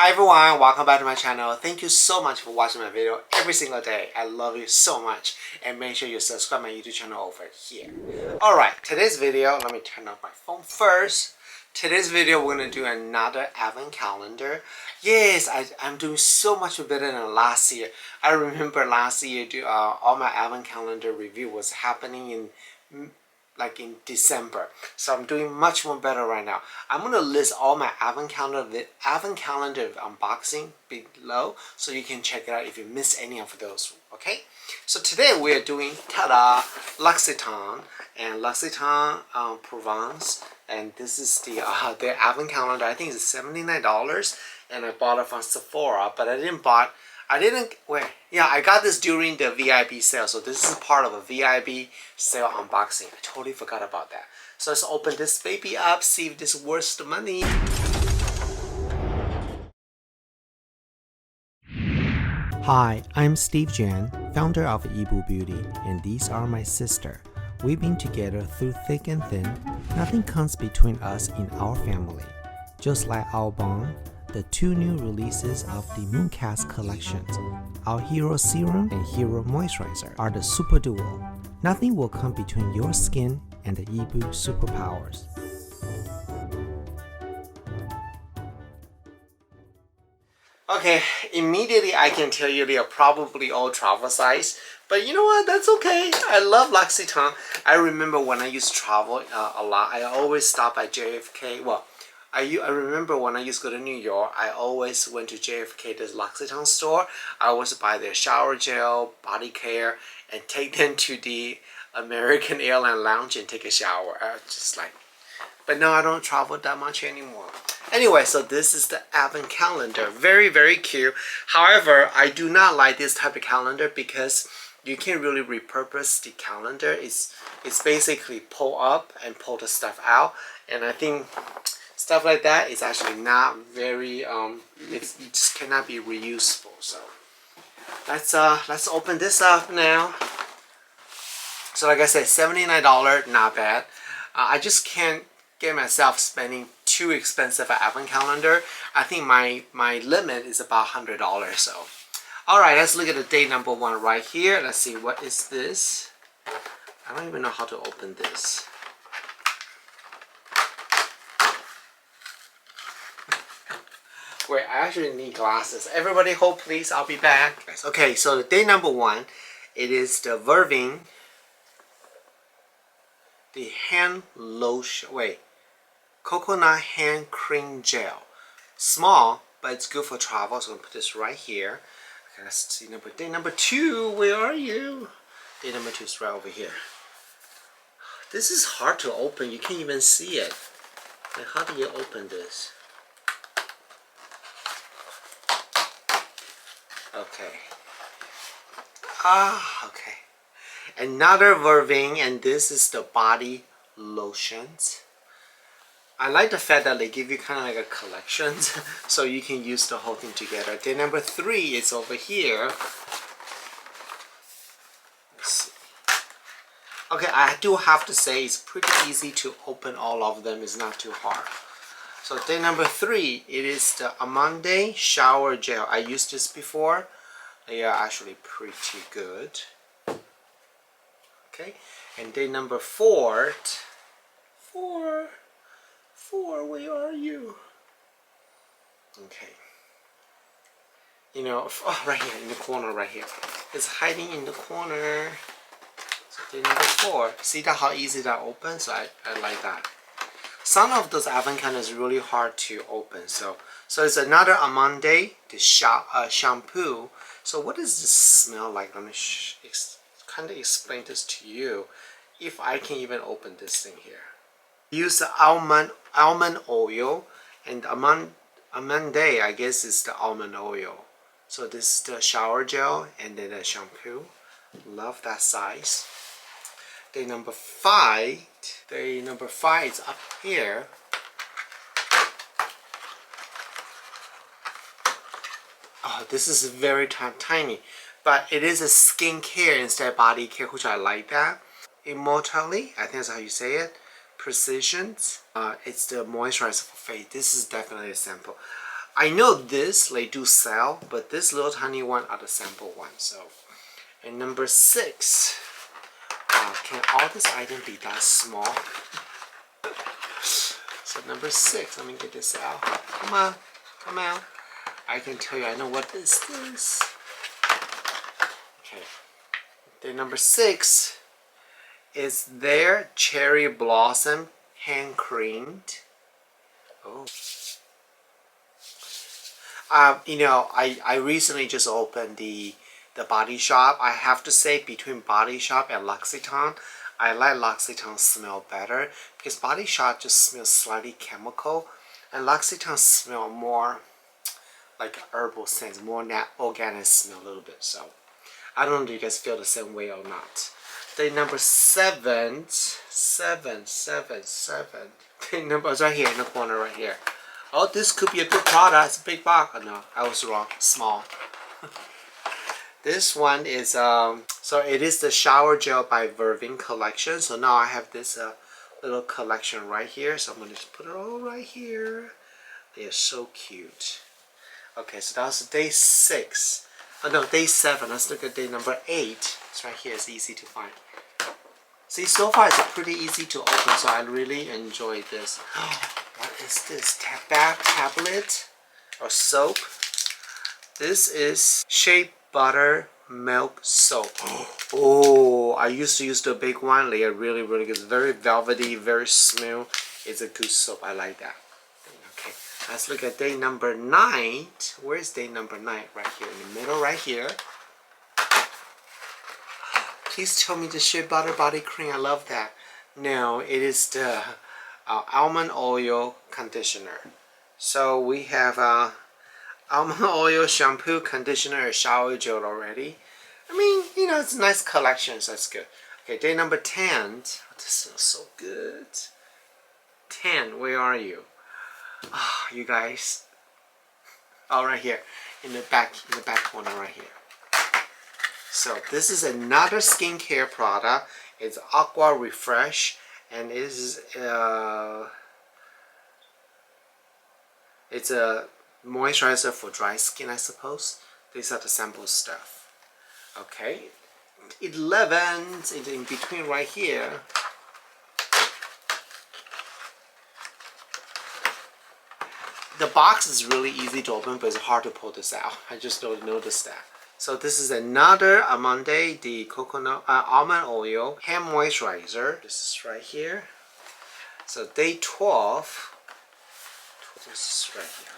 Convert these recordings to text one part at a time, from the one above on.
Hi everyone, welcome back to my channel. Thank you so much for watching my video every single day. I love you so much, and make sure you subscribe my YouTube channel over here. Alright, today's video, let me turn off my phone first. Today's video we're going to do another advent calendar. Yes, I'm doing so much better than last year. I remember last year all my advent calendar review was happening in December, so I'm doing much more better right now. I'm gonna list all my advent calendar unboxing below, so you can check it out if you miss any of those. Okay, so today we're doing L'Occitane and L'Occitane Provence, and this is the advent calendar. I think it's $79, and I bought it from Sephora, but I got this during the VIB sale, so this is part of a VIB sale unboxing. I totally forgot about that. So let's open this baby up, see if this is worth the money. Hi, I'm Steve Jan, founder of Yibu Beauty, and these are my sister. We've been together through thick and thin. Nothing comes between us in our family. Just like our bond, the two new releases of the Mooncast collections, our Hero Serum and Hero Moisturizer, are the super duo. Nothing will come between your skin and the Yibu superpowers. Okay, immediately I can tell you they are probably all travel size, but you know what, that's okay. I love L'Occitane. I remember when I used to travel a lot, I always stop at JFK. Well, I remember when I used to go to New York, I always went to JFK, this L'Occitane store. I always buy their shower gel, body care, and take them to the American Airline Lounge and take a shower. But no, I don't travel that much anymore. Anyway, so this is the advent calendar. Very, very cute. However, I do not like this type of calendar because you can't really repurpose the calendar. It's basically pull up and pull the stuff out. And I think stuff like that is actually not very, it just cannot be reusable. So let's open this up now. So like I said, $79, not bad. I just can't get myself spending too expensive advent calendar. I think my limit is about $100. So alright, let's look at the day number 1 right here. Let's see, what is this? I don't even know how to open this. Wait, I actually need glasses. Everybody hold please, I'll be back. Okay, so the day number 1, it is the Verving, the hand lotion, coconut hand cream gel. Small, but it's good for travel, so I'm gonna put this right here. Okay, let's see day number 2, where are you? Day number 2 is right over here. This is hard to open, you can't even see it. Like, how do you open this? Okay. Okay. Another Verving, and this is the body lotions. I like the fact that they give you kind of like a collection, so you can use the whole thing together. Day number 3 is over here. Let's see. Okay, I do have to say it's pretty easy to open all of them. It's not too hard. So day number 3, it is the Amande shower gel. I used this before. They are actually pretty good. Okay, and day number 4, where are you? Okay. You know, oh, right here, in the corner right here. It's hiding in the corner. So day number 4. See that how easy that opens? So I like that. Some of those advent calendars is really hard to open. So it's another Amande, the shampoo. So what does this smell like? Let me kind of explain this to you, if I can even open this thing here. Use the almond oil, and Amande, I guess, is the almond oil. So this is the shower gel and then the shampoo. Love that size. Day number 5 is up here. Oh, this is very tiny, but it is a skincare instead of body care, which I like that. Immortally, I think that's how you say it. Precisions. It's the moisturizer for face. This is definitely a sample. I know this they do sell, but this little tiny one are the sample one. So, and number 6. Can all this item be that small? So number 6, let me get this out. Come on, come out. I can tell you, I know what this is. Okay. Then number 6 is their cherry blossom hand creamed. Oh. You know, I recently just opened the Bodyshop. I have to say, between Bodyshop and L'Occitane, I like L'Occitane smell better because Bodyshop just smells slightly chemical, and L'Occitane smell more like herbal scents, more organic smell a little bit. So I don't know if you guys feel the same way or not. Then number 7. The number is right here in the corner right here. Oh, this could be a good product. It's a big box. Oh, no, I was wrong. Small. This one is so it is the shower gel by VIB collection. So now I have this little collection right here. So I'm gonna just put it all right here. They are so cute. Okay, so that was day 6. Oh no, day 7. Let's look at day number 8. It's right here. It's easy to find. See, so far it's pretty easy to open, so I really enjoy this. What is this? Bath tablet or soap? This is shea butter milk soap. Oh, I used to use the big one. They are really, really good. It's very velvety, very smooth. It's a good soap. I like that. Okay, let's look at day number 9. Where's day number 9? Right here in the middle, right here. Please tell me the shea butter body cream. I love that. No, it is the almond oil conditioner. So we have almond oil, shampoo, conditioner, and shower gel already. I mean, you know, it's a nice collection, so that's good. Okay, day number 10. This smells so good. 10, where are you? Oh, you guys. Oh, right here, in the back corner right here. So this is another skincare product. It's Aqua Refresh, and it is it's a moisturizer for dry skin, I suppose. These are the sample stuff. Okay, 11 in between right here. The box is really easy to open, but it's hard to pull this out. I just don't notice that. So this is another Amande, the coconut almond oil hand moisturizer. This is right here. So day 12. This is right here.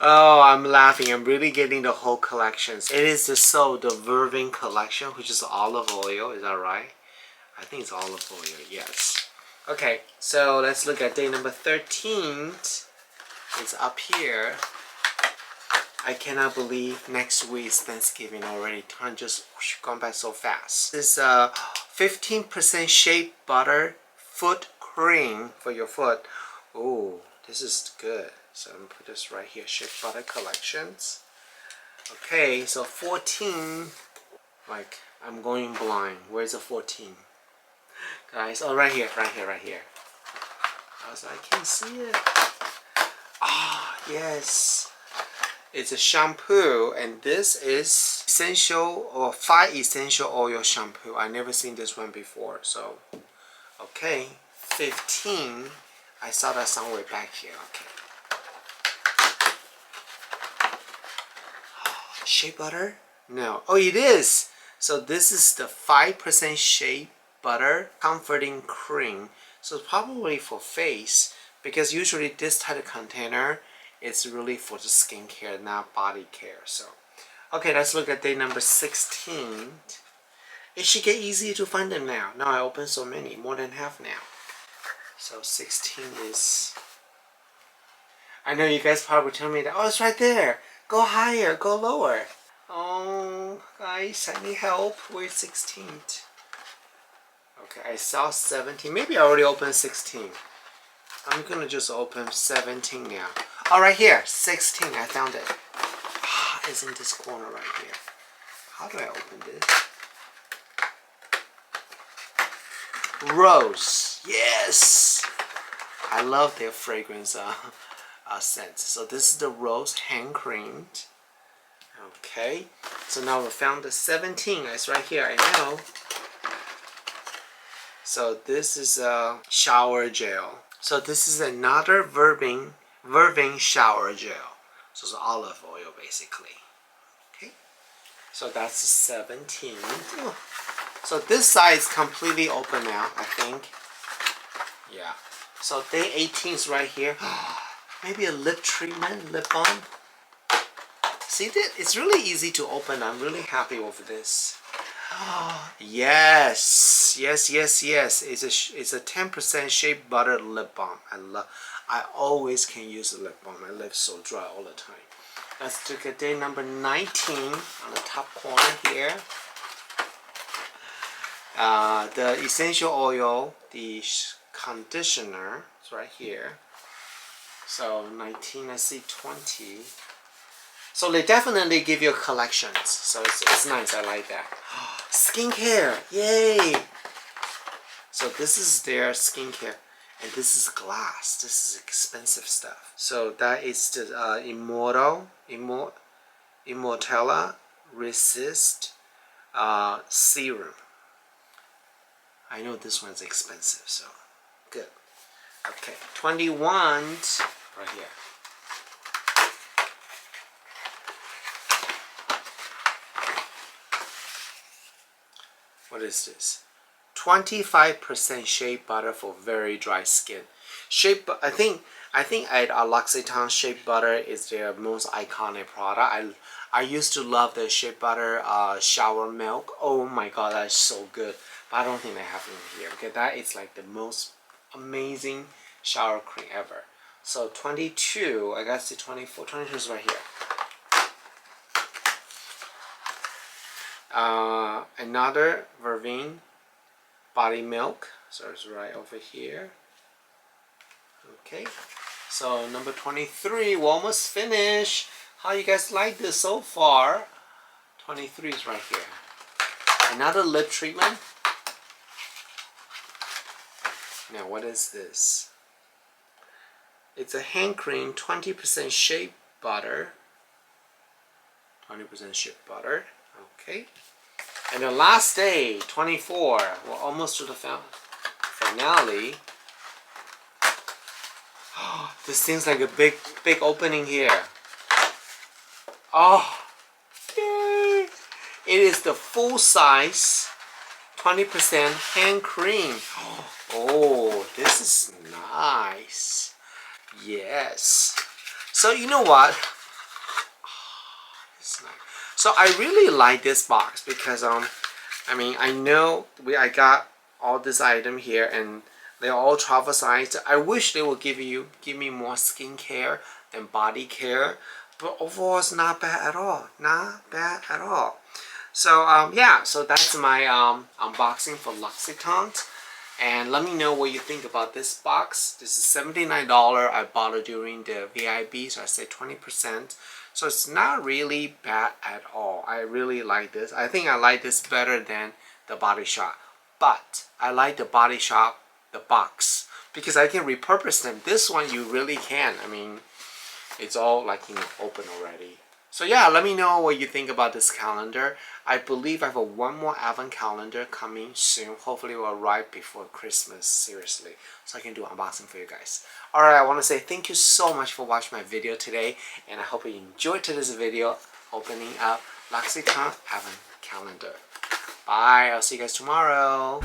Oh, I'm laughing. I'm really getting the whole collections. It is the VIB collection, which is olive oil. Is that right? I think it's olive oil. Yes. Okay, so let's look at day number 13. It's up here. I cannot believe next week is Thanksgiving already. Time just gone by so fast. This 15% shea butter foot cream for your foot. Oh, this is good. So I'm gonna put this right here. Shea butter collections. Okay, so 14. Like, I'm going blind. Where's the 14? Guys, oh, right here. I can't see it. Ah, yes. It's a shampoo, and this is essential or 5 essential oil shampoo. I never seen this one before. So, okay, 15. I saw that somewhere back here. Okay. Shea butter? No. Oh, it is. So this is the 5% shea butter comforting cream. So it's probably for face, because usually this type of container is really for the skincare, not body care. So, okay, let's look at day number 16. It should get easier to find them now. Now I opened so many, more than half now. So 16 is. I know you guys probably tell me that. Oh, it's right there. Go higher, go lower. Oh, guys, I need help. Where's 16? Okay, I saw 17. Maybe I already opened 16. I'm gonna just open 17 now. Oh, right here, 16. I found it. Ah, it's in this corner right here. How do I open this? Rose. Yes. I love their fragrance scent. So this is the rose hand cream. Okay. So now we found the 17. It's right here. I know. So this is a shower gel. So this is another Verbing shower gel. So it's olive oil basically. Okay. So that's 17. So this side is completely open now, I think. Yeah. So day 18 is right here. Maybe a lip treatment, lip balm. See that? It's really easy to open. I'm really happy with this. Yes, yes, yes, yes. It's a 10% shea butter lip balm. I always can use a lip balm. My lips so dry all the time. Let's look at day number 19 on the top corner here. The essential oil, the conditioner, it's right here. So 19, I see 20. So they definitely give you collections. So it's nice. I like that. Skincare, yay! So this is their skincare, and this is glass. This is expensive stuff. So that is the Immortella Resist serum. I know this one's expensive, so good. Okay, 21 right here. What is this? 25% shea butter for very dry skin. I think at L'Occitane shea butter is their most iconic product. I used to love the shea butter shower milk. Oh my god, that's so good. But I don't think they have it here. Okay, that is like the most amazing shower cream ever. So 22, I got to 24. 22 is right here. Another Vervain body milk, so it's right over here. Okay, so number 23, we're almost finished. How you guys like this so far? 23 is right here. Another lip treatment. Now what is this? It's a hand cream, 20% shea butter. 20% shea butter. Okay. And the last day, 24. We're almost to the finale. Oh, this seems like a big opening here. Oh, yay! It is the full size 20% hand cream. Oh, this is nice. Yes. So you know what? It's nice. So I really like this box because I mean I know I got all this item here and they're all travel size. I wish they would give me more skincare than body care, but overall it's not bad at all. Not bad at all. So yeah, so that's my unboxing for L'Occitane. And let me know what you think about this box. This is $79. I bought it during the VIB, so I say 20%. So it's not really bad at all. I really like this. I think I like this better than the Bodyshop. But I like the Bodyshop, the box, because I can repurpose them. This one you really can. I mean, it's all like, you know, open already. So yeah, let me know what you think about this calendar. I believe I have one more Advent calendar coming soon. Hopefully it will arrive before Christmas, seriously. So I can do unboxing for you guys. Alright, I want to say thank you so much for watching my video today. And I hope you enjoyed today's video opening up L'Occitane Advent calendar. Bye, I'll see you guys tomorrow.